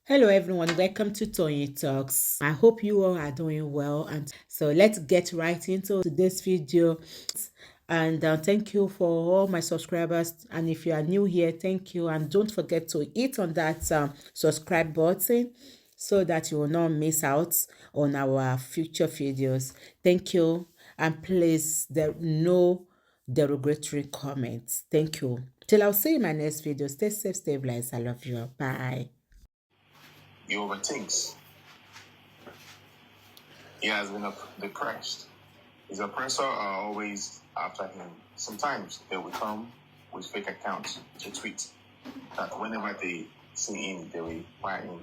Hello everyone, welcome to Tony Talks. I hope you all are doing well, and so let's get right into today's video. And thank you for all my subscribers, and if you are new here, thank you, and don't forget to hit on that subscribe button so that you will not miss out on our future videos. Thank you, and please there no derogatory comments. Thank you. Till I'll see you in my next video. Stay safe, stay blessed. I love you. Bye. He overthinks. He has been depressed. His oppressor are always after him. Sometimes they will come with fake accounts to tweet that whenever they see him, they will buy him.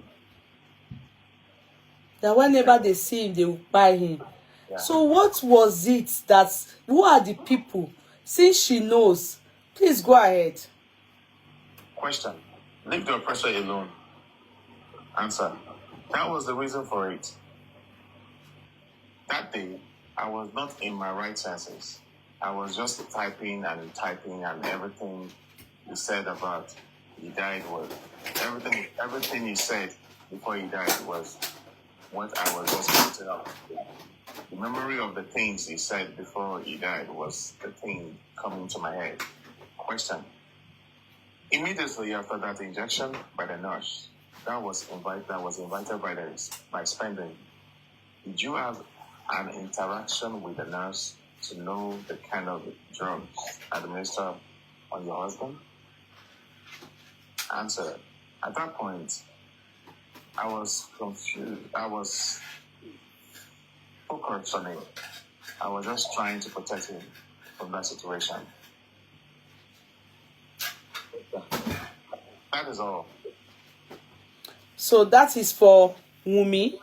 That whenever they see him, they will buy him. Yeah. So what was it that, who are the people? Since she knows, please go ahead. Question. Leave the oppressor alone. Answer. That was the reason for it. That day, I was not in my right senses. I was just typing and everything you said about he died was everything you said before he died was what I was just putting up. The memory of the things he said before he died was the thing coming to my head. Question. Immediately after that injection by the nurse, that was invited by spending. Did you have an interaction with the nurse to know the kind of drugs administered on your husband? Answer. At that point, I was confused. I was focused on it. I was just trying to protect him from that situation. That is all. So that is for Wunmi.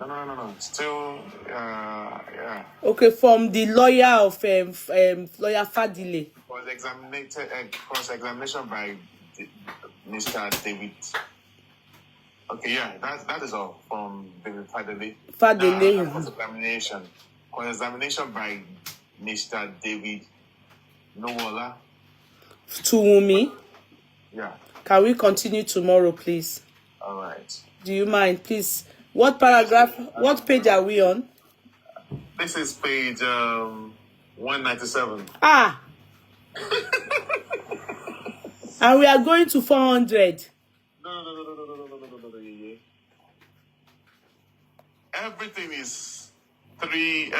No. Still, yeah. Okay, from the lawyer of lawyer Fadile. Cross-examination by Mr. David. Okay, yeah, that is all from David Fadile. Fadile. Cross-examination by Mr. David Nowola. To Wunmi. Yeah. Can we continue tomorrow, please? All right. Do you mind, please? What paragraph, what page are we on? This is page 197. Ah! And we are going to 400. No. Everything is every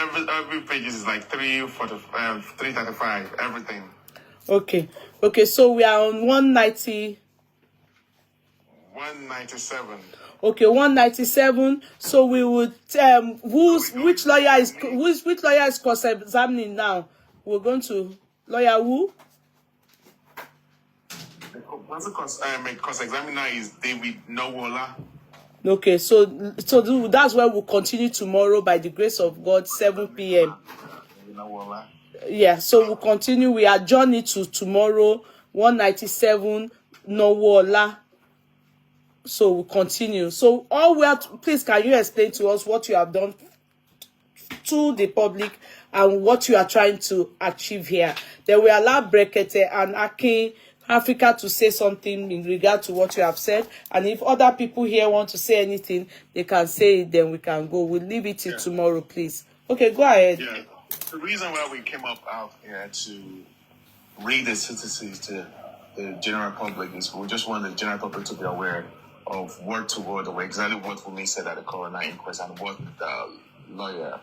page is like 335. Everything. Okay, so we are on 190. 197. Okay, 197. So we would which lawyer is cross-examining now? We're going to lawyer who? The cross-examiner is David Nowola. Okay, so that's where we'll continue tomorrow by the grace of God, 7 p.m. Nowola. Yeah, so we'll continue. We adjourn it to tomorrow, 197 Nowola. So we'll continue. So please, can you explain to us what you have done to the public and what you are trying to achieve here? Then we allow Brekete and Akin Africa to say something in regard to what you have said. And if other people here want to say anything, they can say it, then we can go. We'll leave it till tomorrow, please. Okay, go ahead. Yeah. The reason why we came out here to read the statistics to the general public is we just want the general public to be aware of word to word of exactly what Wunmi said at the Coroner Inquest and what the lawyer,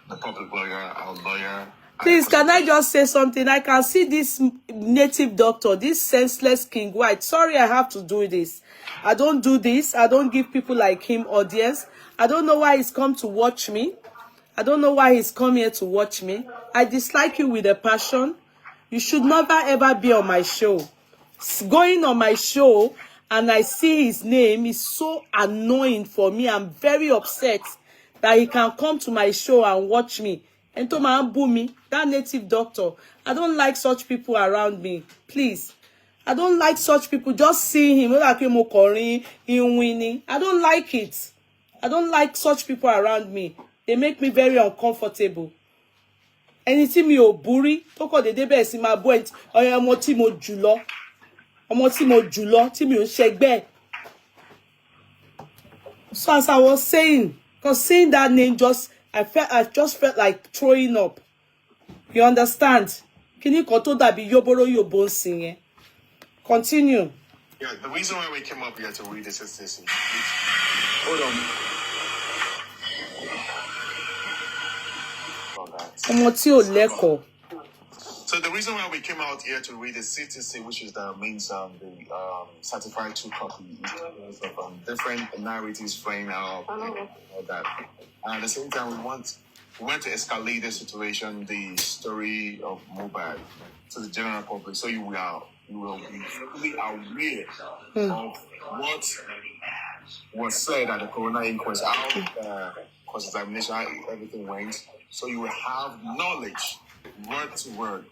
the public lawyer, our lawyer. Please, can I just say something? I can see this native doctor, this senseless King White. Sorry, I have to do this. I don't do this. I don't give people like him audience. I don't know why he's come to watch me. I don't know why he's come here to watch me. I dislike you with a passion. You should never ever be on my show. Going on my show and I see his name is so annoying for me. I'm very upset that he can come to my show and watch me. And to my me, that native doctor. I don't like such people around me. Please. I don't like such people. Just see him. I don't like it. I don't like such people around me. They make me very uncomfortable. Anything mi ò búrí, tó kọ̀ dédé bẹ́ẹ̀ sí máa bú ọmọ tí mo jù lọ, tí mi ò ṣẹgbẹ́. So as I was saying, because seeing that name I just felt like throwing up. You understand? Kini kan tó dàbí yoboro yobo nsin yẹn. Continue. Yeah, the reason why we came up here to read this is hold on. Ọmọ tí ò lẹ́kọ̀ọ́. So the reason why we came out here to read the CTC, which is the means the certified true copy, of different narratives framed out all that. And at the same time, we want to escalate the situation, the story of mobile to the general public, so you will be fully aware of what was said at the Coroner Inquest, how the cross-examination, how everything went, so you will have knowledge, word to word,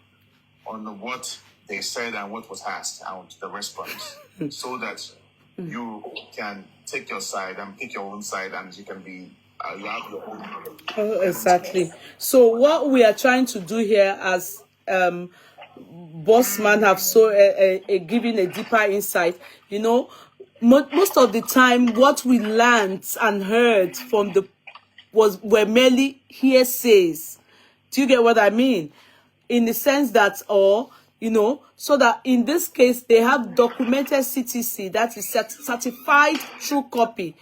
on what they said and what was asked and the response, so that you can take your side and pick your own side, and you can be you have your own. Oh, exactly. So what we are trying to do here, as Bossman have given a deeper insight, you know, most of the time what we learned and heard from were merely hearsays. Do you get what I mean? In the sense that, you know, so that in this case they have documented CTC, that is certified true copy,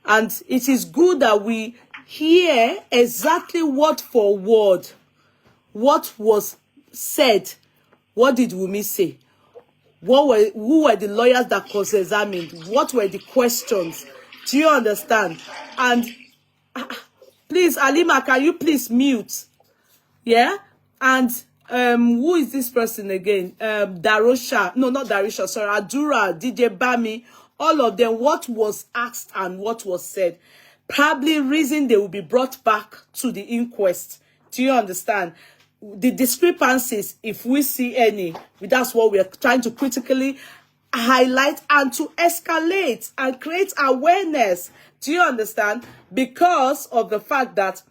and it is good that we hear exactly word for word what was said. What did Wunmi say? Who were the lawyers that cross-examined? What were the questions? Do you understand? And please, Alima, can you please mute? Yeah? And who is this person again? Darosha. No, not Darosha, sorry. Adura, DJ Bami. All of them, what was asked and what was said. Probably reason they will be brought back to the inquest. Do you understand? The discrepancies, if we see any, that's what we are trying to critically highlight and to escalate and create awareness. Do you understand? Because of the fact that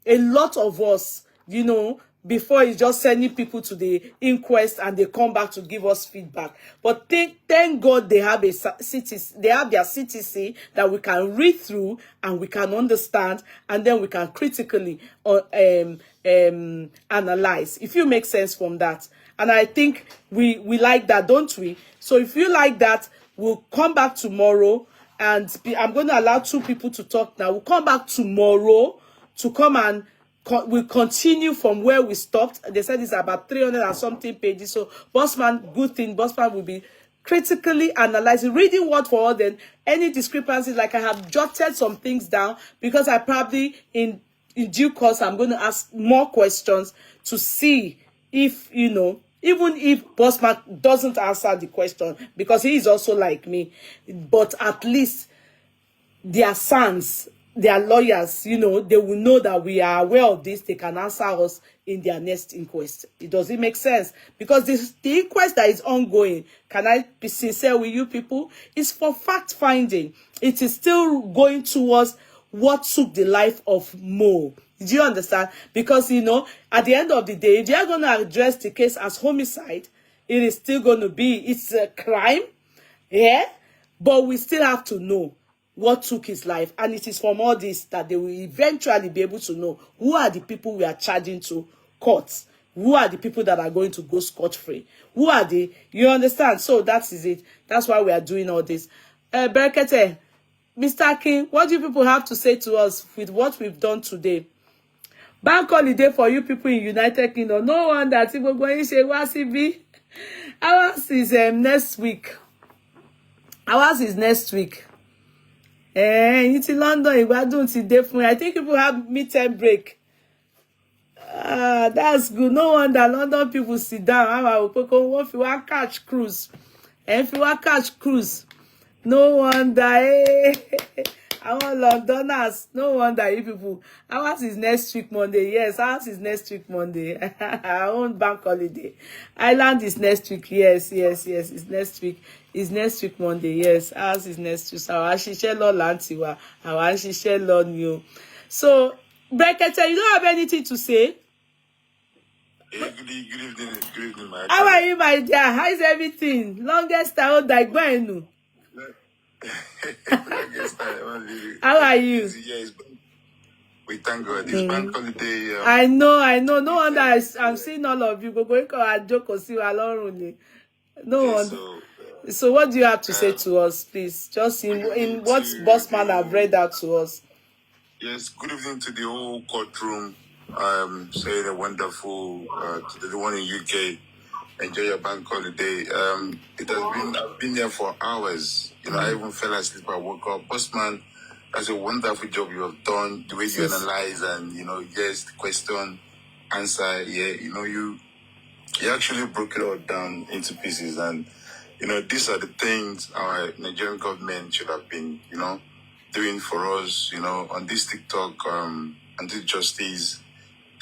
a lot of us, you know, before it's just sending people to the inquest and they come back to give us feedback. But thank God they have their CTC that we can read through and we can understand, and then we can critically analyze, if you make sense from that. And I think we like that, don't we? So if you like that, we'll come back tomorrow, and I'm going to allow 2 people to talk now. We'll come back tomorrow to come and we'll continue from where we stopped. They said it's about 300 and something pages. So Bossman, good thing, Bossman will be critically analyzing, reading word for word, then any discrepancies. Like, I have jotted some things down, because I probably in due course I'm going to ask more questions to see if, you know, even if Bossman doesn't answer the question, because he is also like me, but at least their sons, their lawyers, you know, they will know that we are aware of this. They can answer us in their next inquest. Does it make sense? Because the inquest that is ongoing, can I be sincere with you people, is for fact finding. It is still going towards what took the life of Mo. Do you understand? Because, you know, at the end of the day, if they are going to address the case as homicide, it is still going to be, it's a crime, yeah? But we still have to know what took his life. And it is from all this that they will eventually be able to know who are the people we are charging to court. Who are the people that are going to go scot-free? Who are they? You understand? So that is it. That's why we are doing all this. Berekete, Mr. King, what do you people have to say to us with what we've done today? Bank holiday for you people in United Kingdom. No wonder people going to say, what's it be? Ours is next week. Ours is next week. It's in London. I think people have midterm break. That's good. No wonder London people sit down. If you want catch cruise. If you want catch cruise. No wonder. I want Londoners. No wonder you people. Ours is next week Monday. Yes, ours is next week Monday. Our own bank holiday. Ireland is next week. Yes. It's next week. It's next week Monday. Yes, ours is next week. Our Ashishe Lord Lantiwa. Our Ashishe Lord New. So, Brekete, you don't have anything to say? Good evening, my dear. How are you, my dear? How is everything? Longest time, Daigwenu. I guess that How are you? yeah, we thank God. It's bank holiday. I know. No wonder I'm seeing all of you. Go and joke or see alone. No Yeah, wonder. So what do you have to say to us, please? Just in what Bossman have read out to us. Yes, good evening to the whole courtroom. Saying a wonderful to the one in UK. Enjoy your bank holiday. I've been there for hours. You know, I even fell asleep. I woke up. Bossman, that's a wonderful job you have done. The way you analyze and yes, the question, answer. Yeah, you actually broke it all down into pieces, and these are the things our Nigerian government should have been doing for us. On this TikTok and this justice,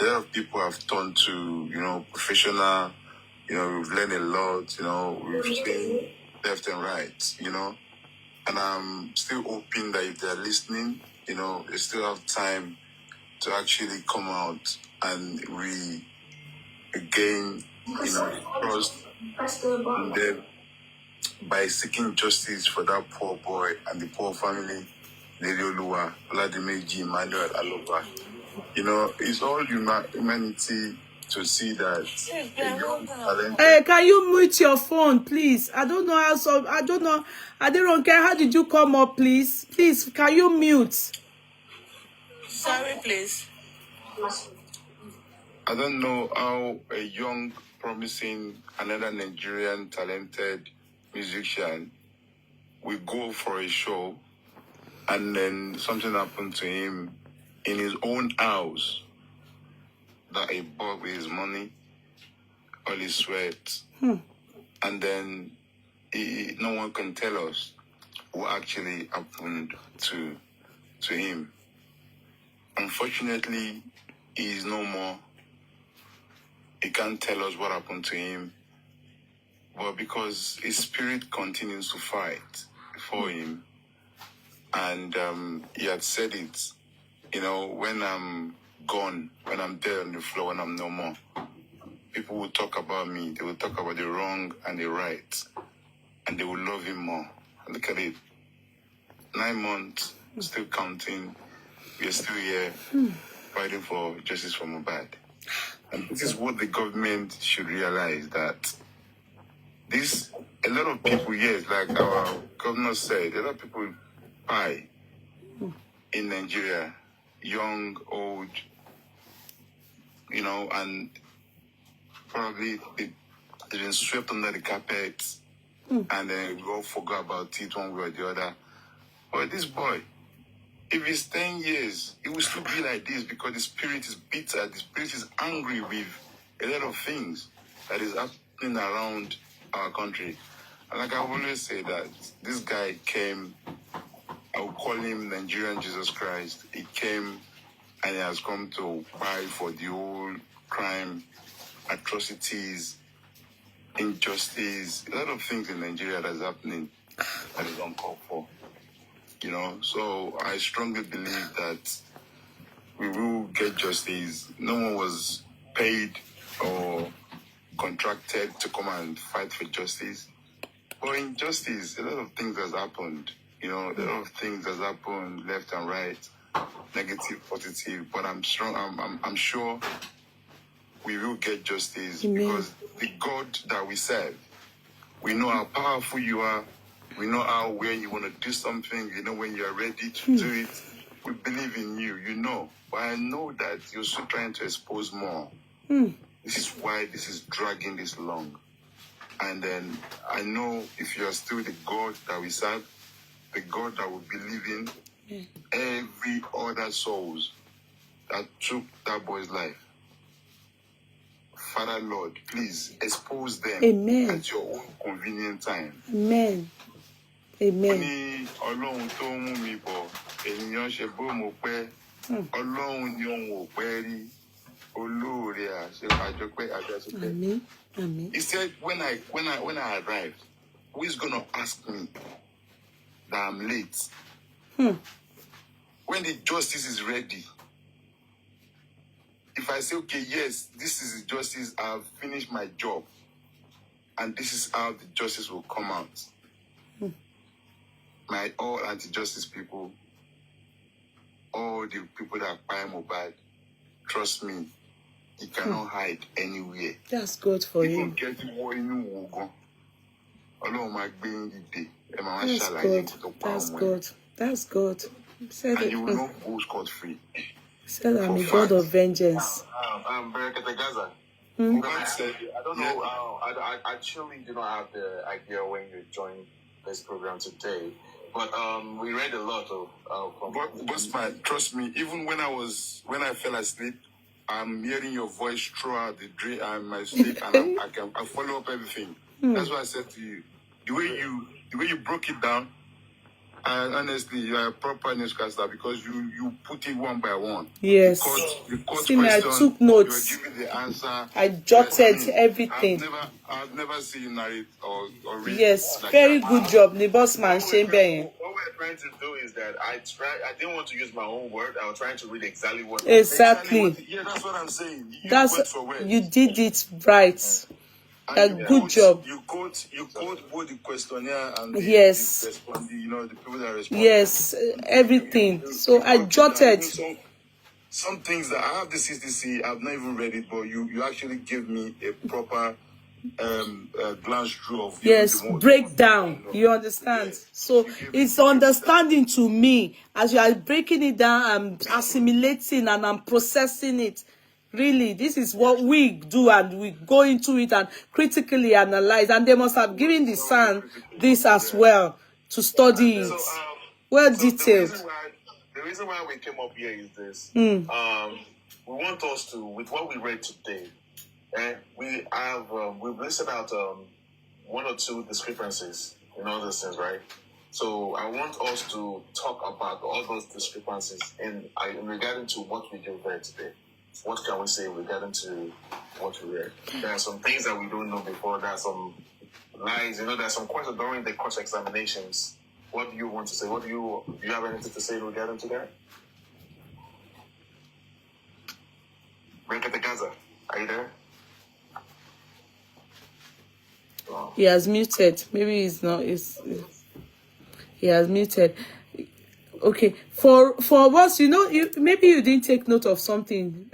a lot of people have turned to professional. We've learned a lot. We've seen left and right. And I'm still hoping that if they're listening, they still have time to actually come out and regain, trust in them by seeking justice for that poor boy and the poor family, Lady Oluwa, Oladimeji, Emmanuel, Aloba. It's all humanity to see that a young talent. Hey, can you mute your phone, please? I don't know. I don't care. How did you come up, please? Please, can you mute? Sorry, please. I don't know how a young, promising, another Nigerian talented musician will go for a show and then something happened to him in his own house that he bought with his money, all his sweat, and then no one can tell us what actually happened to him. Unfortunately, he is no more. He can't tell us what happened to him, but because his spirit continues to fight for him, and he had said it, when I'm gone, when I'm dead on the floor, when I'm no more, people will talk about me. They will talk about the wrong and the right, and they will love him more. Look at it. 9 months, still counting. We're still here fighting for justice for Mohbad. And this is what the government should realize, that a lot of people, yes, like our governor said, a lot of people die in Nigeria, young, old, and probably they've been swept under the carpet, and then we all forgot about it one way or the other. But this boy, if it's 10 years, it will still be like this because the spirit is bitter. The spirit is angry with a lot of things that is happening around our country. And like I always say, that this guy came, I would call him Nigerian Jesus Christ. He came and he has come to fight for the whole crime, atrocities, injustice, a lot of things in Nigeria that's happening that is uncalled for. So I strongly believe that we will get justice. No one was paid or contracted to come and fight for justice. But in justice, a lot of things has happened. A lot of things has happened left and right, negative, positive. But I'm sure we will get justice. Amen. Because the God that we serve, we know how powerful you are. We know how when you want to do something, when you are ready to do it. We believe in you, But I know that you're still trying to expose more. This is why this is dragging this long. And then I know if you are still the God that we serve, the God that we believe in, every other souls that took that boy's life, Father Lord, please expose them. Amen. At your own convenient time. Amen. Amen. Ní Ọlọ́run tó mú mi bọ̀, ènìyàn ṣe bó mo pẹ́. Ọlọ́run ni òun ò pẹ́ rí. Olóore àṣepàjọpẹ́ àjọṣepẹ́. Amen. Amen. He said, when I arrived, who is gonna ask me that I'm late? When the justice is ready, if I say, okay, yes, this is the justice, I've finished my job, and this is how the justice will come out. my all anti-justice people, all the people that buy mobile, trust me, you cannot hide anywhere. That's good for you. Even getting more in Wogo. Along my being the day. That's good. That's good. That's good. Said and it. you will not go scot-free. Said I'm a God of vengeance. I'm Berekete Gaza. Hmm? I don't know. I actually do not have the idea when you joined this program today, but we read a lot of. Bossman, trust me. Even when I fell asleep, I'm hearing your voice throughout the dream and my sleep, and I follow up everything. That's what I said to you. The way you broke it down, and honestly, you are a proper newscaster because you put it one by one. Yes. The court See me, I question, took notes. you were giving the answer. I jotted everything. I've never seen you narrate or read. Yes, like very that. good job, the boss man, Shane. What we're trying to do is that I didn't want to use my own word. I was trying to read exactly what. Exactly. Yeah, that's what I'm saying. That's word for word. you did it right. Good job. You quote both the questionnaire and the Yes. the people that respond. Yes, everything. So I jotted. Some things that I have the CCC, I've not even read it, but you actually give me a proper glance through of Yes, breakdown. You understand? Yes. So it's understanding to me. As you are breaking it down, I'm assimilating and I'm processing it. Really, this is what we do, and we go into it and critically analyze. And they must have given the son this as well to study it. Well detailed. The reason why we came up here is this. We want us to, with what we read today, we've listed out one or two discrepancies in all those things, right? So I want us to talk about all those discrepancies in regarding to what we just read today. What can we say regarding to what we read? There are some things that we don't know before. There are some lies. There are some questions during the court examinations. What do you want to say? Do you have anything to say regarding to that? Berekete Gaza, are you there? Oh. He has muted. Maybe he's not. He has muted. Okay, for us, maybe you didn't take note of something,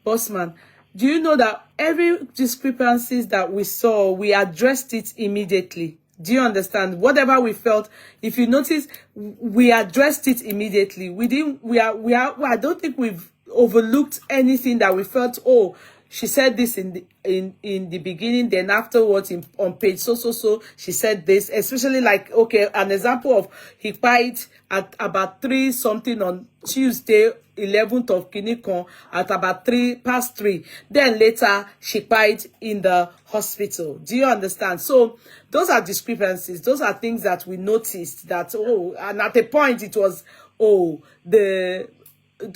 Bossman. Do you know that every discrepancies that we saw, we addressed it immediately? Do you understand? Whatever we felt, if you notice, we addressed it immediately. I don't think we've overlooked anything that we felt, oh, she said this in the beginning, then afterwards on page so she said this, especially like, okay, an example of he cried at about 3 something on Tuesday 11th of Kinikon at about 3:03. Then later she cried in the hospital. Do you understand? So those are discrepancies. Those are things that we noticed that, and at a point it was, the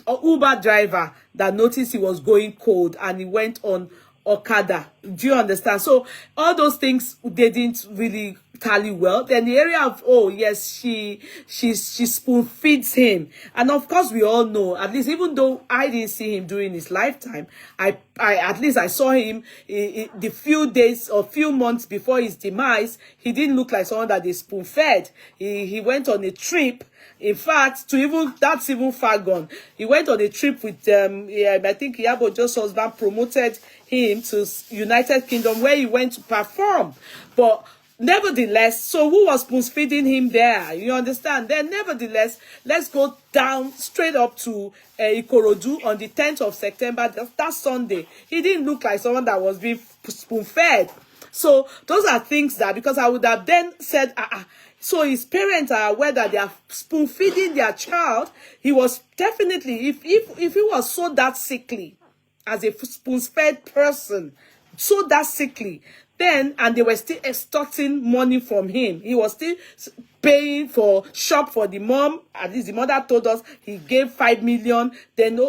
Uber driver that noticed he was going cold and he went on Okada. Do you understand? So all those things they didn't really tally well. Then the area of, she spoon feeds him, and of course we all know, at least even though I didn't see him during his lifetime, I at least I saw him the few days or few months before his demise. He didn't look like someone that they spoon fed. He went on a trip. In fact, that's even far gone. He went on a trip with I think Yabo Jo's husband promoted him to United Kingdom, where he went to perform. But nevertheless, so who was spoon feeding him there? You understand? Then nevertheless, let's go down straight up to Ikorodu on the 10th of September. That Sunday, he didn't look like someone that was being spoon fed. So those are things that, because I would have then said, so his parents are aware that they are spoon feeding their child. He was definitely, if he was so that sickly as a spoon fed person, so that sickly, then, and they were still extorting money from him. He was still paying for shop for the mom. At least the mother told us he gave 5 million. Then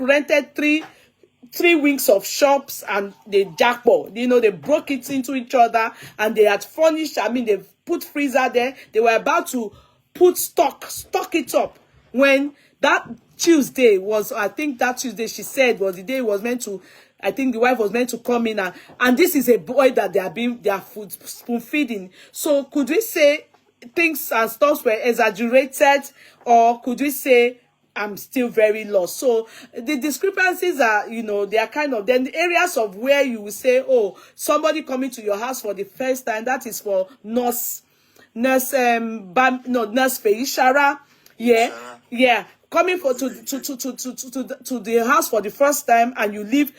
rented three weeks of shops, and they jackpot. They broke it into each other, and they had furnished. They put freezer there. They were about to put stock it up when that Tuesday was. I think that Tuesday she said was the day it was meant to. I think the wife was meant to come in, and this is a boy that they are spoon feeding. So could we say things and stuff were exaggerated, or could we say I'm still very lost? So the discrepancies are, you know, they are kind of then the areas of where you will say, oh, somebody coming to your house for the first time, that is for nurse Feishara. Yeah, yeah. Coming for to the house for the first time, and you leave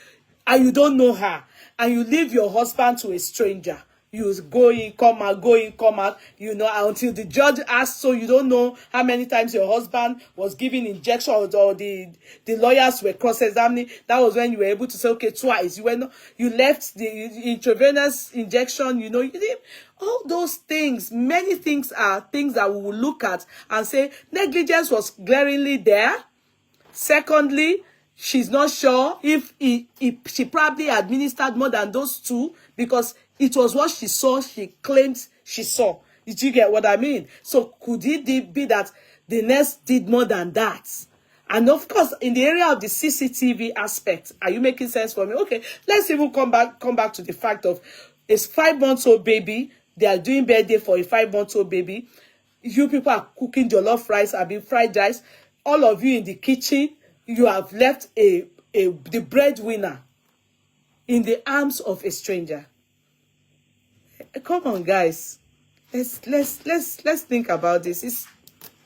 and you don't know her, and you leave your husband to a stranger. You go in, come out, you know, until the judge asks. So you don't know how many times your husband was giving injections, or the lawyers were cross-examining. That was when you were able to say, okay, twice. You left the intravenous injection, you know, you did all those things. Many things are things that we will look at and say negligence was glaringly there. Secondly, she's not sure if she probably administered more than those two, because it was what she saw, she claims she saw. Did you get what I mean? So could it be that the nurse did more than that? And of course, in the area of the CCTV aspect, are you making sense for me? Okay, let's even come back to the fact of a 5-month-old baby. They are doing birthday for a 5-month-old baby. You people are cooking jollof rice, fried rice. All of you in the kitchen, you have left the breadwinner in the arms of a stranger. Come on, guys. Let's think about this. It's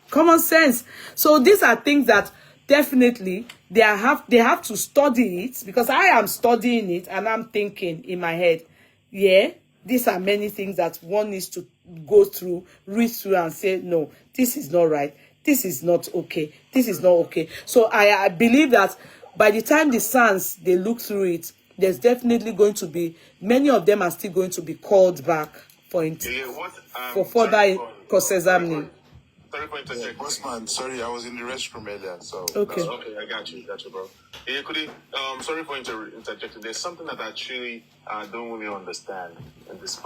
common sense. So these are things that definitely they have to study it, because I am studying it and I'm thinking in my head, yeah, these are many things that one needs to go through, read through, and say, no, this is not right. This is not okay. This is not okay. So I believe that by the time the sons, they look through it, there's definitely going to be, many of them are still going to be called back for further cross-examining. Sorry for interjecting. Bossman, sorry, I was in the restroom earlier, so... Okay. Okay, I got you, bro. Yeah, Kudi, sorry for interjecting. There's something that I truly don't really understand in this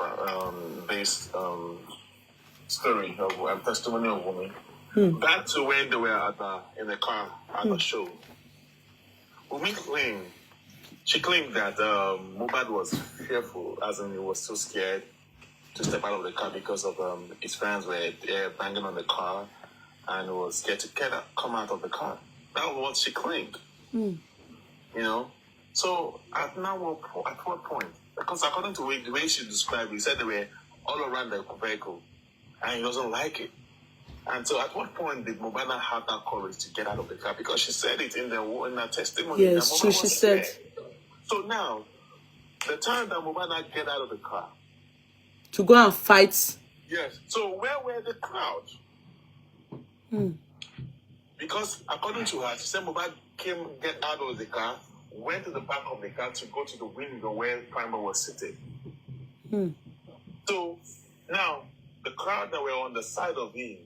story of testimony of Wunmi. Back to when they were in the car at the show. Wunmi claimed that Mohbad was fearful, as in he was so scared to step out of the car because of his friends were there banging on the car, and was scared to come out of the car. That was what she claimed. You know? So at what point? Because according to the way she described it, he said they were all around the vehicle, and he doesn't like it. And so at what point did Mohbad have that courage to get out of the car? Because she said it in her testimony. Yes, true, she said. So now, the time that Mohbad get out of the car, to go and fight. Yes. So where were the crowd? Because according to her, she said Mohbad get out of the car, went to the back of the car to go to the window where Primer was sitting. So now the crowd that were on the side of him,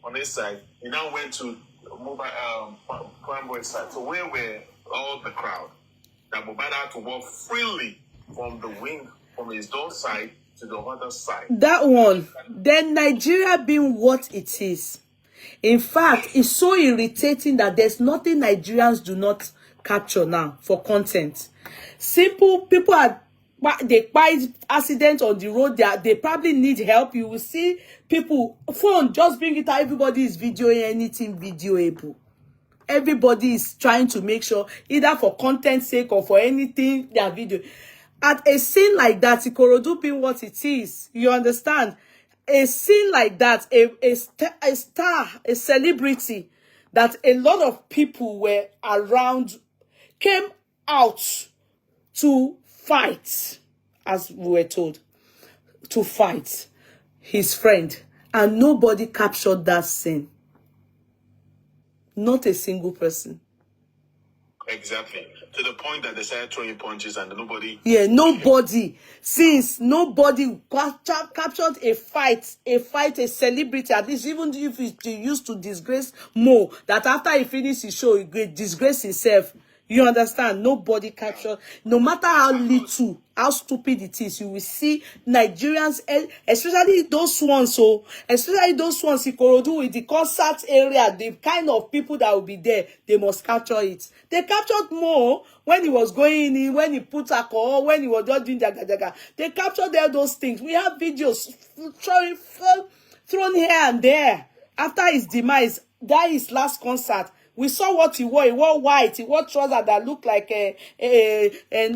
on his side, he now went to Primer's side. So where were all the crowd? That Mohbad had to walk freely from the wing, from his door side to the other side. That one. Then Nigeria being what it is. In fact, it's so irritating that there's nothing Nigerians do not capture now for content. Simple people they find accidents on the road. They probably need help. You will see people phone, just bring it out. Everybody is videoing anything videoable. Everybody is trying to make sure, either for content sake or for anything, they are video. At a scene like that, Ikorodu being what it is, you understand? A scene like that, a star, a celebrity, that a lot of people were around, came out to fight, as we were told, to fight his friend. And nobody captured that scene. Not a single person. Exactly. To the point that they started throwing punches and nobody... Yeah, nobody. Since nobody captured a fight, a celebrity, at least even if he used to disgrace Mo, that after he finished his show, he could disgrace himself. You understand? Nobody captured. No matter how little, how stupid it is, you will see Nigerians, especially those ones, Ikorodu, with the concert area, the kind of people that will be there, they must capture it. They captured more when he was going in, when he put alcohol, when he was just doing jaga. They captured all those things. We have videos showing thrown here and there. After his demise, that his last concert, we saw what he wore. He wore white. He wore trousers that looked like a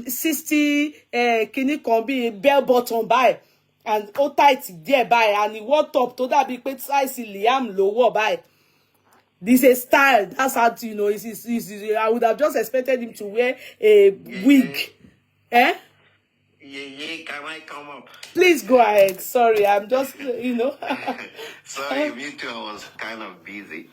60 kini combi bell bottom by and all tight there by, and he wore top to that big size Liam lower by. This is a style. That's how to, you know. I would have just expected him to wear a wig. Eh? Yeye, can I come up? Please go ahead. Sorry, I'm just, you know. Sorry, me too. I was kind of busy.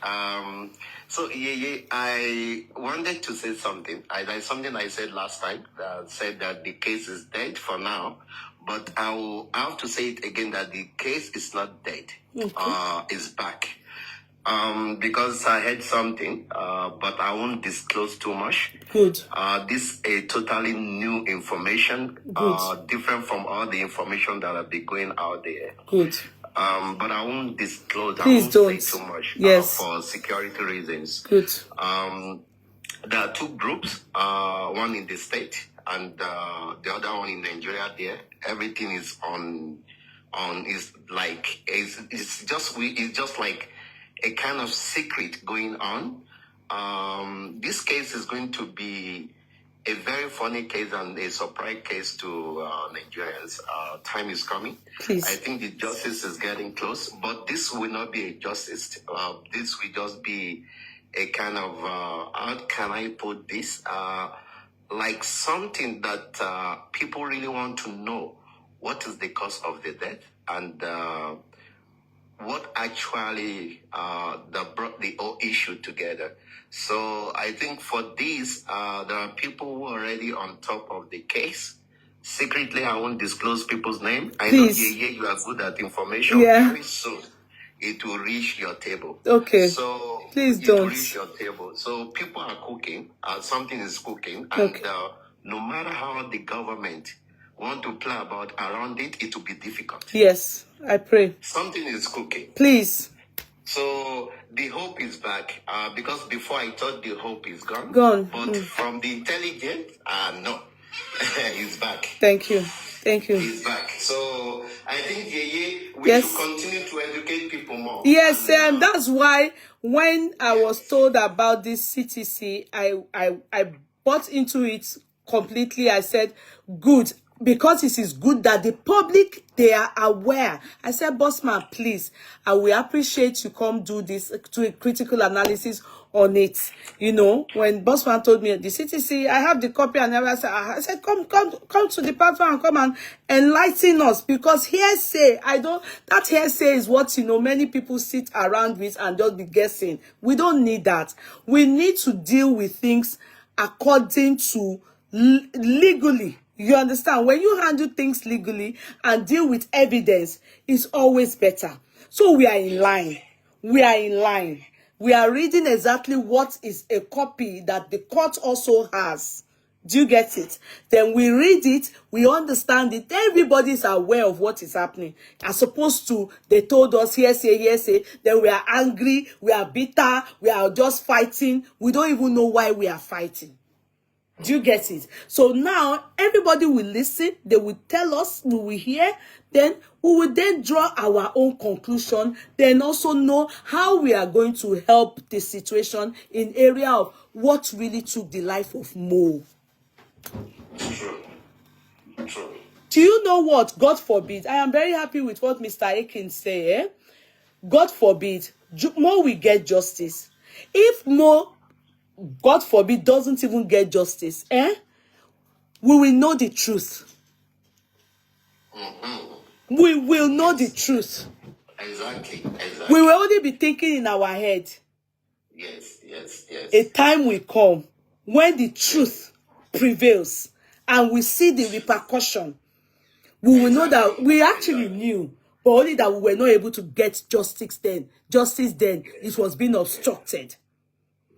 So Yeye, I wanted to say something. There's something I said last time. Said that the case is dead for now, but I have to say it again that the case is not dead. Okay. It's back. Because I heard something, but I won't disclose too much. Good. This is a totally new information, different from all the information that have been going out there. Good. But I won't disclose. Please I won't don't say too much. Yes. For security reasons. Good. There are two groups. One in the state and the other one in Nigeria. There, everything is on. Is like it's just like a kind of secret going on. This case is going to be a very funny case and a surprise case to Nigerians. Time is coming. Please. I think the justice is getting close, but this will not be a justice. This will just be a kind of, how can I put this? Like something that people really want to know. What is the cause of the death? And what actually that brought the whole issue together. So I think for this, there are people who are already on top of the case. Secretly, I won't disclose people's name. I know you are good at information. Yeah. Very soon, it will reach your table. Okay. So please it don't. will reach your table. So people are cooking. Something is cooking. And Okay. No matter how the government want to play about around it, it will be difficult. Yes, I pray. Something is cooking. Please. So the hope is back. Because before I thought the hope is gone. Gone. But from the intelligence, no. It's back. Thank you. Thank you. It's back. So I think Yeye, we Yes. should continue to educate people more. Yes, and that's why when I was told about this CTC, I bought into it completely. I said, good, because it is good that the public, they are aware. I said, Bossman, please, I will appreciate you come do this, to a critical analysis on it. You know, when Bossman told me the CTC, I have the copy and everything. I said, come to the platform and come and enlighten us, because hearsay, that hearsay is what, you know, many people sit around with and just be guessing. We don't need that. We need to deal with things according to legally. You understand? When you handle things legally and deal with evidence, it's always better. So we are in line. We are in line. We are reading exactly what is a copy that the court also has. Do you get it? Then we read it, we understand it. Everybody is aware of what is happening. As opposed to, they told us hearsay, then we are angry, we are bitter, we are just fighting. We don't even know why we are fighting. Do you get it? So now everybody will listen, they will tell us, we will hear, then we will then draw our own conclusion, then also know how we are going to help the situation in area of what really took the life of Mo. True. Do you know what? God forbid. I am very happy with what Mr. Akin said. God forbid, Mo will get justice. If Mo, God forbid, doesn't even get justice, we will know the truth. We will know the truth. Exactly. We will only be thinking in our head. Yes. A time will come when the truth prevails and we see the repercussion. We will know that we actually knew, but only that we were not able to get justice then. It was being obstructed.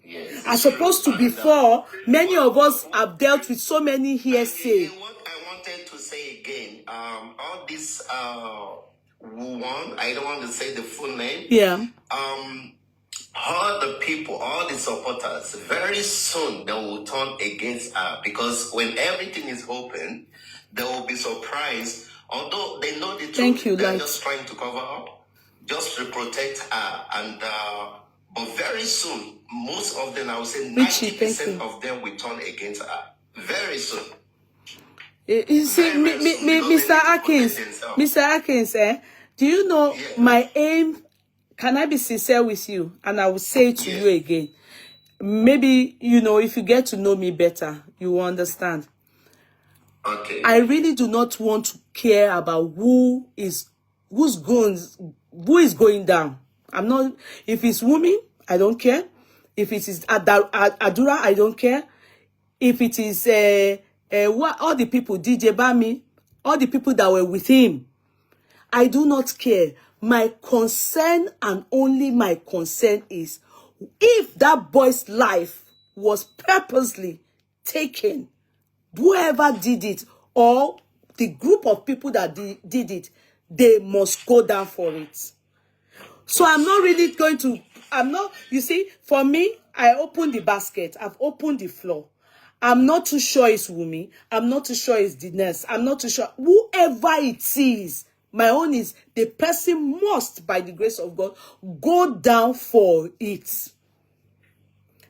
Yes. As opposed to before, many of us have dealt with so many hearsay. What I wanted to say again, all this one, I don't want to say the full name. Yeah. All the people, all the supporters, very soon they will turn against her, because when everything is open, they will be surprised. Although they know the truth, Thank you, they're Light. just trying to cover up. just to protect her. And but very soon, most of them, I would say Richie, thank 90% you. of them will turn against her. Very soon. You see, Very soon, because they Mr. need to protect Atkins, themselves. Mr. Atkins, do you know Yeah. my aim? Can I be sincere with you? And I will say it to Yeah. you again. Maybe, you know, if you get to know me better, you will understand. Okay. I really do not want to care about who is going down. I'm not. If it's Wunmi, I don't care. If it is Adura, I don't care. If it is what all the people, DJ Bami, all the people that were with him, I do not care. My concern and only my concern is if that boy's life was purposely taken, whoever did it or the group of people that did it, they must go down for it. So I'm not really going to, you see, for me, I opened the basket, I've opened the floor. I'm not too sure it's Wunmi. I'm not too sure it's the nurse. I'm not too sure. Whoever it is, my own is the person must, by the grace of God, go down for it.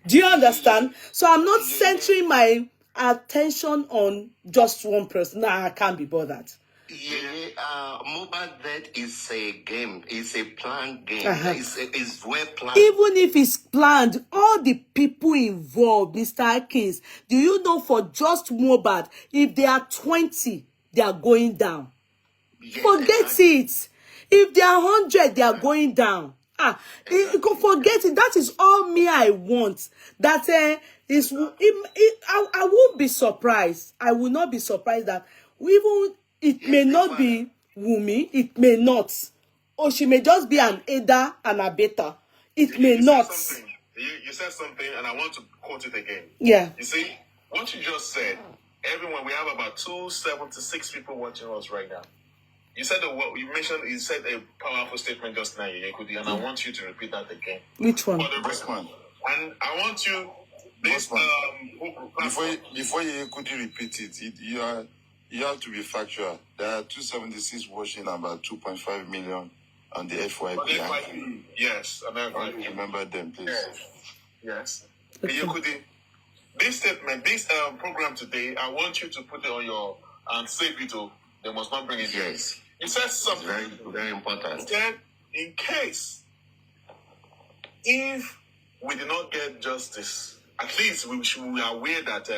Do you understand? So I'm not centering my attention on just one person. Nah, I can't be bothered. Yeah, mobile death is a game. It's a planned game. It's well planned. Even if it's planned, all the people involved, Mr. Atkins, do you know for just mobile, if they are 20, they are going down. Yeah, Forget exactly. it. If they are 100, they are going down. You can forget it. That is all me I want. That I won't be surprised. I will not be surprised that even it may not be Wunmi. It may not. Or she may just be an aider and a better. It may not. You said something, and I want to quote it again. Yeah. You see, what you just said, everyone, we have about 276 people watching us right now. You said you said a powerful statement just now, Yeye Kudi, and I want you to repeat that again. Which one? For the rest one. And I want you before you could repeat it, you have to be factual. There are 276 watching, about 2.5 million on the FYP. Yes, and FYP. Remember them, please. Yes. Yeye Kudi, this statement, this program today, I want you to put it on your and save it. They must not bring it. Yes. You said something very, very important. It said, in case if we did not get justice, at least we are aware that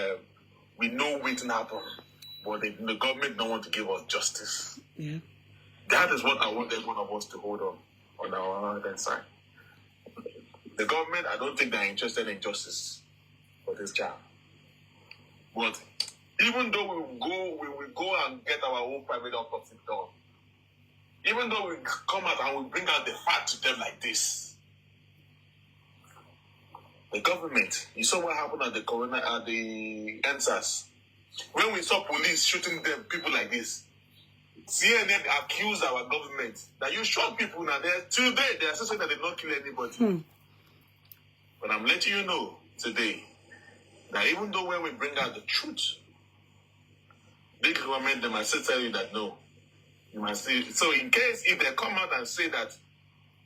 we know what will happen, but the government don't want to give us justice. Yeah. That is what I want every one of us to hold on our hand side. The government, I don't think they're interested in justice for this child. But even though we will go and get our own private autopsy done, even though we come out and we bring out the fact to them like this, the government, you saw what happened at the Coroner, at the NSAS. When we saw police shooting them, people like this, CNN accused our government that you shot people now. Today, they are saying that they did not kill anybody. But I'm letting you know today that even though when we bring out the truth, big government, they might still tell you that no. You must see. So in case if they come out and say that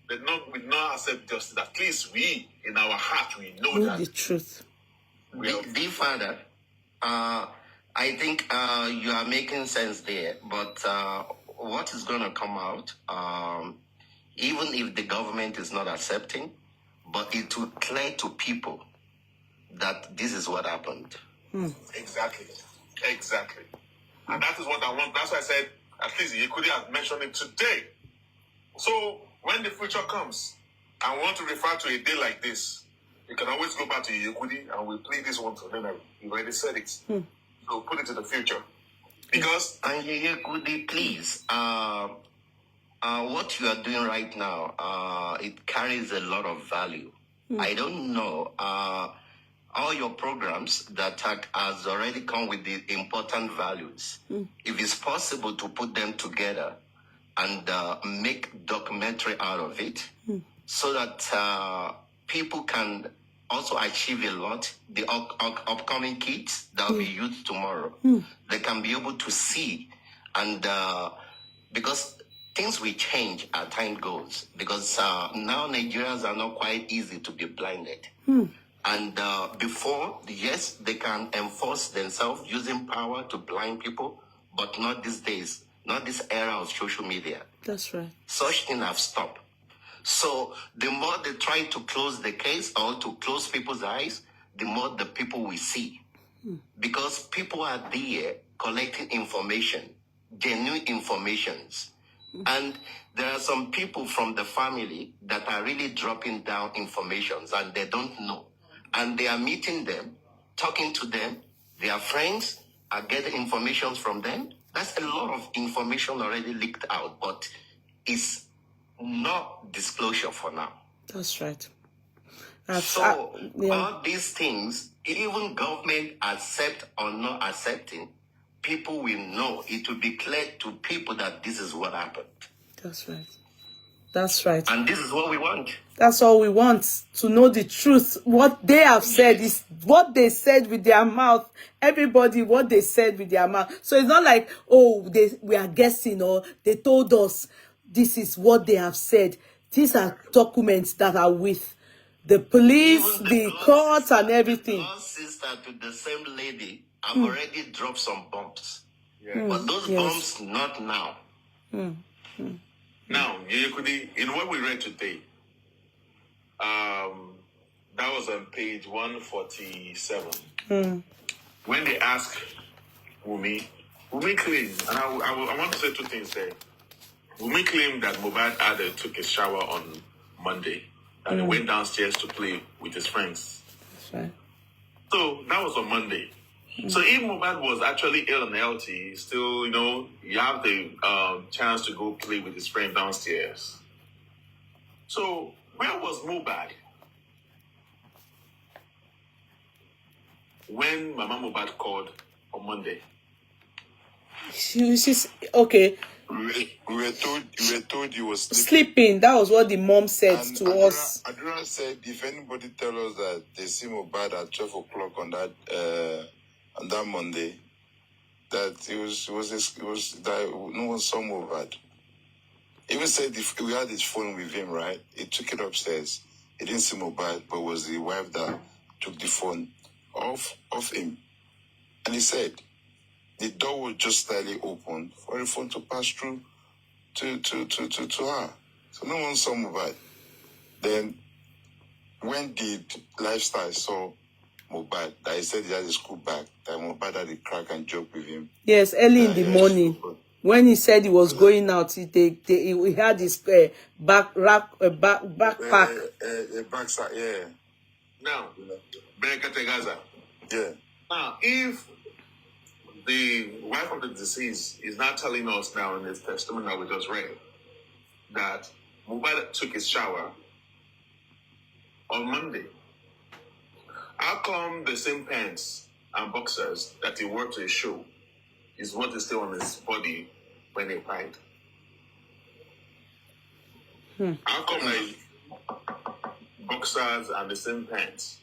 we not accept justice, at least we in our heart we know that the truth. Dear Father, I think you are making sense there. But what is going to come out, even if the government is not accepting, but it will clear to people that this is what happened. Exactly. And that is what I want. That's why I said, at least you could have mentioned it today. So when the future comes, I want to refer to a day like this. You can always go back to Yekudi and we'll play this one to them. You already said it. So put it to the future. Because and Yekudi, please, what you are doing right now, it carries a lot of value. I don't know. All your programs that has already come with the important values. If it's possible to put them together and make documentary out of it, so that people can also achieve a lot. The upcoming kids that will be used tomorrow, they can be able to see, and because things will change as time goes, because now Nigerians are not quite easy to be blinded. And before, yes, they can enforce themselves using power to blind people, but not these days, not this era of social media. That's right. Such things have stopped. So the more they try to close the case or to close people's eyes, the more the people will see. Because people are there collecting information, genuine informations. And there are some people from the family that are really dropping down informations and they don't know. And they are meeting them, talking to them. Their friends are getting information from them. That's a lot of information already leaked out, but it's not disclosure for now. That's right. All these things, even government accept or not accepting, people will know. It will be clear to people that this is what happened. That's right. That's right. And this is what we want. That's all we want, to know the truth. What they have said is what they said with their mouth. Everybody, what they said with their mouth. So it's not like, oh, we are guessing or they told us. This is what they have said. These are documents that are with the police, the courts, and everything. The sister to the same lady, I've already dropped some bombs. Yeah. But those bombs, not now. Now, Yeye Kudi, in what we read today, that was on page 147. When they asked Wunmi claimed, and I want to say two things there. Wunmi claimed that Mohbad took a shower on Monday, and he went downstairs to play with his friends. That's right. So that was on Monday. So if Mohbad was actually ill and healthy, still, you have the chance to go play with his friend downstairs. So where was Mohbad when Mama Mohbad called on Monday? She's okay. We were told he was Sleeping. That was what the mom said and to us. Adura said, if anybody tell us that they see Mohbad at 12 o'clock on that Monday, that it was that no one saw Mohbad. Even said if we had his phone with him, right? He took it upstairs. He didn't see Mohbad, but it was the wife that took the phone off him. And he said the door was just slightly open for the phone to pass through to her. So no one saw Mohbad. Then when did Lifestyle saw Mohbad, that he said he had his school bag, that Mohbad had a crack and joke with him? Yes, early in the morning. When he said he was going out, he had his backpack. Backside, yeah. Now, Gaza. Yeah. Now, if the wife of the deceased is not telling us now in his testimony that we just read that Mohbad took his shower on Monday, how come the same pants and boxers that he wore to his show is what is still on his body when he died? How come boxers and the same pants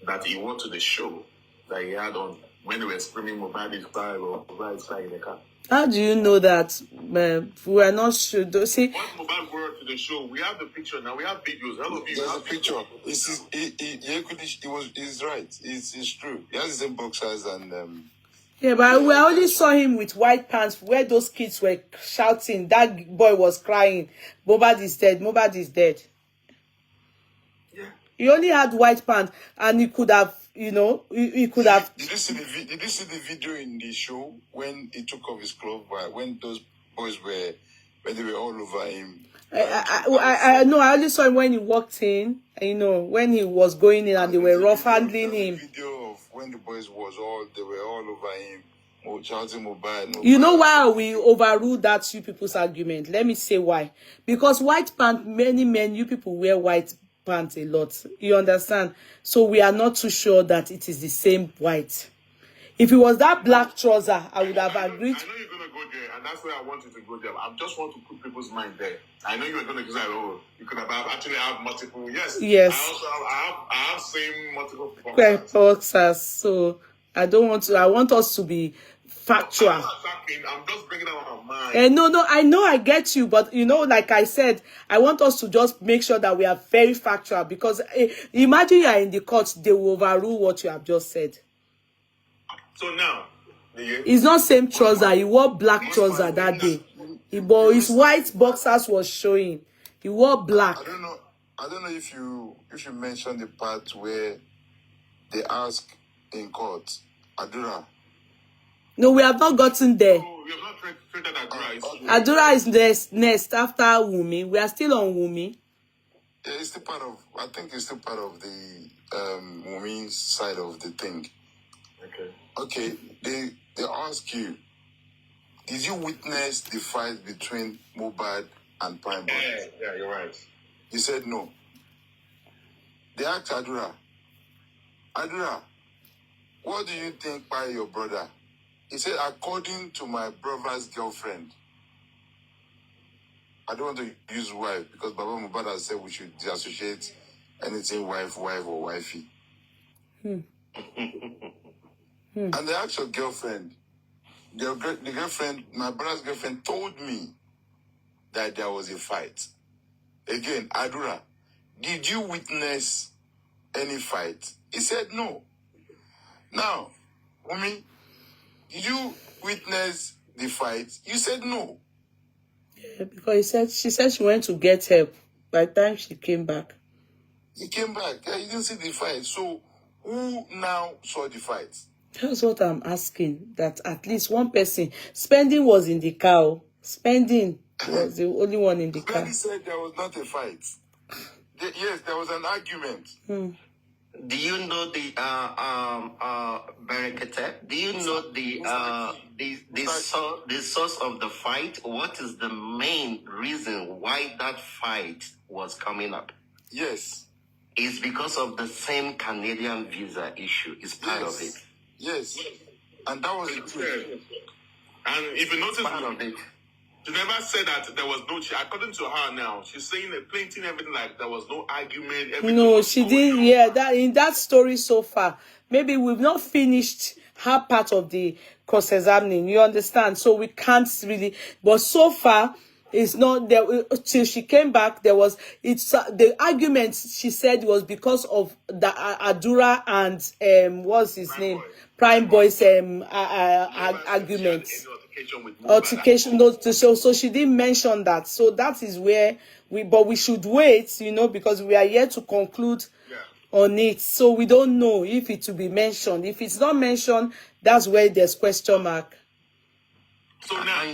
that he wore to the show that he had on when they were screaming Mohbad is crying or Mohbad is crying in the car? How do you know that? We are not sure. See, once Mohbad wore to the show, we have the picture now. We have videos. There's a picture. He's right. It's true. He has the same boxers and yeah, but we only saw him with white pants where those kids were shouting. That boy was crying. Mohbad is dead. Mohbad is dead. Yeah. He only had white pants, and he could have, he could have. Did you see the video in the show when he took off his clothes? When those boys when they were all over him? I know. I only saw him when he walked in. When he was going in, and they were rough handling him. Video of when the boys they were all over him, shouting Mohbad. You know why we overruled that you people's argument? Let me say why. Because white pants, many men, you people wear white pants a lot. You understand? So we are not too sure that it is the same white. If it was that black trouser, I would have agreed. I know you're going to go there, and that's where I want you to go there. I just want to put people's mind there. I know you're going to say, oh, you could have actually have multiple. Yes. I have same multiple boxers. So I want us to be factual. I'm not attacking. I'm just bringing out my mind. No, I know, I get you, but like I said, I want us to just make sure that we are very factual, because imagine you are in the court, they will overrule what you have just said. So now, It's not same trouser. He wore black trouser that day. But his white boxers was showing. He wore black. I don't know if you mentioned the part where they ask in court, Adura. No, we have not gotten there. Oh, we have not treated Adura. Adura is next after Wunmi. We are still on Wunmi. Yeah, it's still part of. I think it's still part of the Wunmi side of the thing. Okay. Okay. They ask you, did you witness the fight between Mohbad and Prime Boy? Yeah, you're right. You said no. They asked Adura, what do you think by your brother? He said, according to my brother's girlfriend. I don't want to use wife because Baba Mohbad has said we should disassociate anything wife, or wifey. And the actual girlfriend, the girlfriend, my brother's girlfriend told me that there was a fight. Again, Adura, did you witness any fight? He said no. Now, Wunmi, did you witness the fight? You said no. Yeah, because she said she went to get help. By the time she came back. He came back. Yeah, you didn't see the fight. So who now saw the fight? That's what I'm asking. That at least one person. Spending was in the car. Spending was the only one in the car. He said there was not a fight. Yes, there was an argument. Do you know the Berekete? Do you know the source of the fight? What is the main reason why that fight was coming up? Yes. It's because of the same Canadian visa issue. It's part of it. Yes. And that was the truth. And if you notice, Part of it. she never said that there was no. According to her now, she's saying plainting everything like there was no argument. No, she didn't. Yeah, that in that story so far, maybe we've not finished her part of the cross-examining. You understand? So we can't really. But so far, it's not there. Till she came back, there was the argument. She said was because of the Adura and what's his name, Prime Boy's argument. Altercation, no, so she didn't mention that. So that is where we should wait, because we are here to conclude on it. So we don't know if it will be mentioned. If it's not mentioned, that's where there's question mark. So now,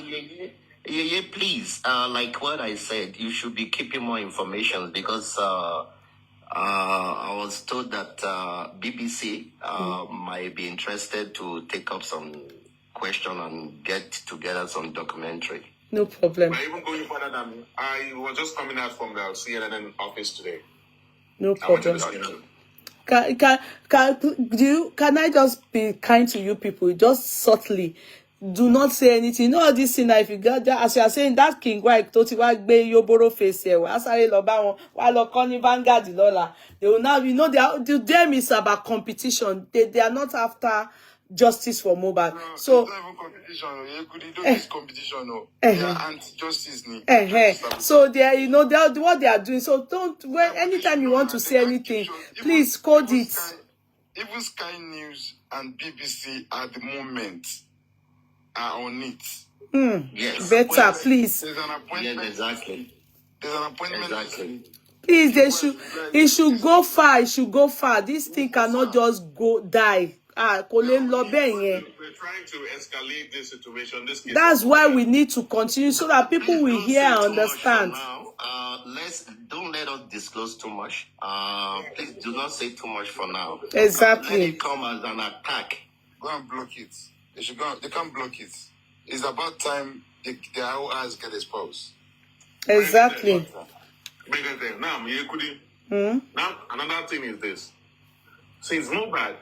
Yeye, please, like what I said, you should be keeping more information because I was told that BBC might be interested to take up some question and get together some documentary. No problem. but even going further than I was just coming out from the CNN office today. No I went to problem. the station. Can I just be kind to you people? Just subtly. Do not say anything. All this thing, if you got that, as you are saying, that King White, Toti wa gbe Yoboro face here. Asare lo ba won, wa lo ko ni Vanguard lola. They will now, to them is about competition. They are not after justice for Mohbad. No, So it's not even competition. Kudi don't use competition. No. They are anti-justice. so they are, what they are doing. So anytime you want to say anything, please code it. Even Sky News and BBC at the moment are on it. Yes. Better, please. There's an appointment. Yes, exactly. There's an appointment. Exactly. Please, it should go far. It should go far. This thing cannot just die. Kò lè lọ bẹ́ẹ̀ yẹn. We're trying to escalate this situation. This case. That's why we need to continue so that people will hear and understand. Don't let us disclose too much. Please do not say too much for now. Exactly. Let it come as an attack. Go and block it. They can't block it. It's about time their whole eyes get exposed. Exactly. Bigger thing. Now, Kudi. Now, another thing is this. Since Mohbad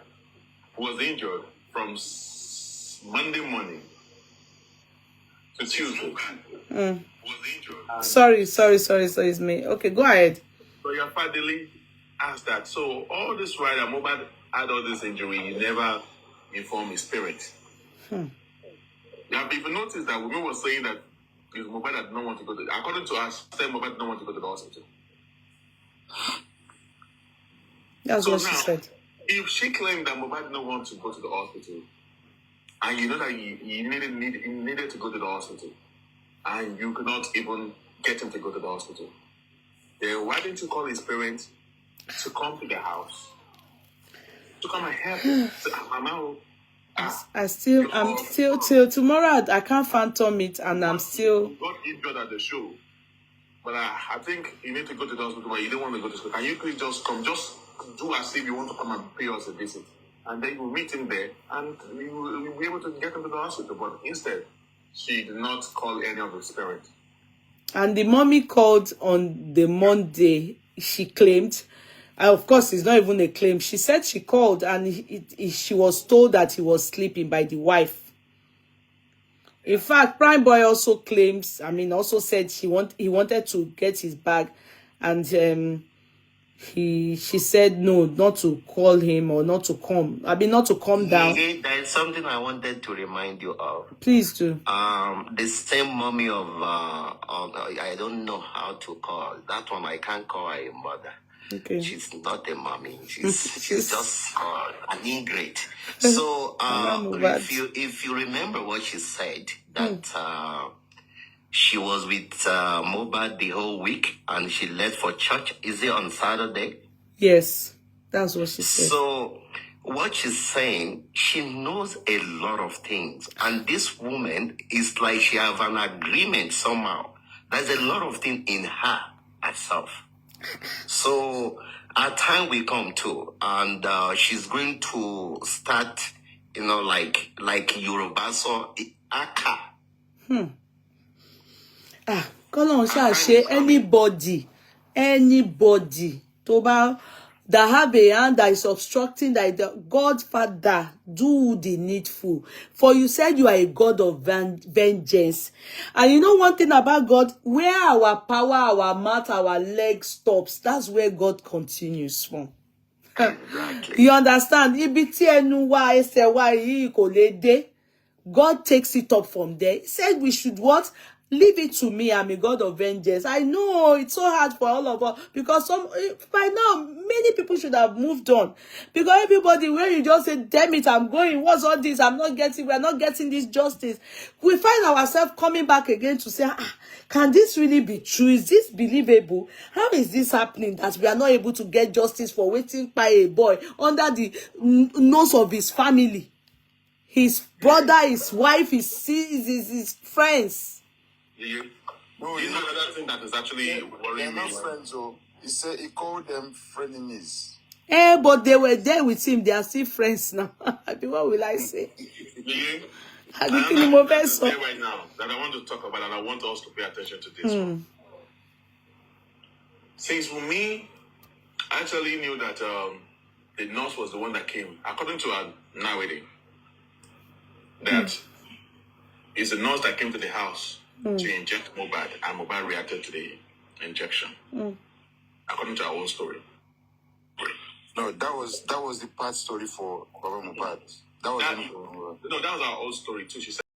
was injured from Monday morning to Tuesday, was injured. Sorry, it's me. Okay, go ahead. So your father asked that. So all this while that Mohbad had all this injury, he never informed his parents. Now, if you notice that woman was saying that his mobile did not want to go to, according to us, said mobile did not want to go to the hospital. That's So what now, she said. if she claimed that mobile did not want to go to the hospital, and you know that you needed to go to the hospital, and you could not even get him to go to the hospital, then why didn't you call his parents to come to the house to come and help him? Say, Mama, I'm still till tomorrow. I can't phantom it, and I'm still. You got injured at the show, but I think you need to go to the hospital, but you don't want to go to school. Can you please just come? Just do as if you want to come and pay us a visit, and then you'll meet him there, and you'll be able to get him to the hospital. But instead, she did not call any of his parents. And the mommy called on the Monday. She claimed, of course, it's not even a claim. She said she called and she was told that he was sleeping by the wife. In fact, Prime Boy also claims, also said he wanted to get his bag, and she said no, not to call him or not to come. Not to come down. There is something I wanted to remind you of. Please do. The same mommy of I don't know how to call that one. I can't call her a mother. Okay. She's not a mommy. She's just an ingrate. So if you remember what she said, that she was with Mobad the whole week and she left for church. Is it on Saturday? Yes, that's what she said. So what she's saying, she knows a lot of things. And this woman is like she have an agreement somehow. There's a lot of things in her herself. So our time will come too. And she's going to start, like Yoruba Aka. Kọ́lọ́run ṣáà ṣe anybody that have a hand that is obstructing, that the Godfather do the needful. For you said you are a God of vengeance. And you know one thing about God, where our power, our mouth, our leg stops, that's where God continues from. Exactly. You understand? Ibi tí ẹnu wa ẹsẹ̀ wa yìí kò lè dé. God takes it up from there. He said we should what? Leave it to me. I'm a God of vengeance. I know it's so hard for all of us because by now many people should have moved on. Because everybody, where you just say, damn it, I'm going. What's all this? We're not getting this justice. We find ourselves coming back again to say, can this really be true? Is this believable? How is this happening that we are not able to get justice for waiting by a boy under the nose of his family? His brother, his wife, his friends. You know another thing that is actually worrying me. They're not friends, so he said he called them frenemies. But they were there with him. They are still friends now. What will I say? Right now that I want to talk about, and I want us to pay attention to this one. Since Wunmi actually knew that the nurse was the one that came, according to her nowadays, that is the nurse that came to the house to inject Mobad, and Mobad reacted to the injection. According to our own story. No, that was the part story for Baba Mobad. That was that was our own story too. She said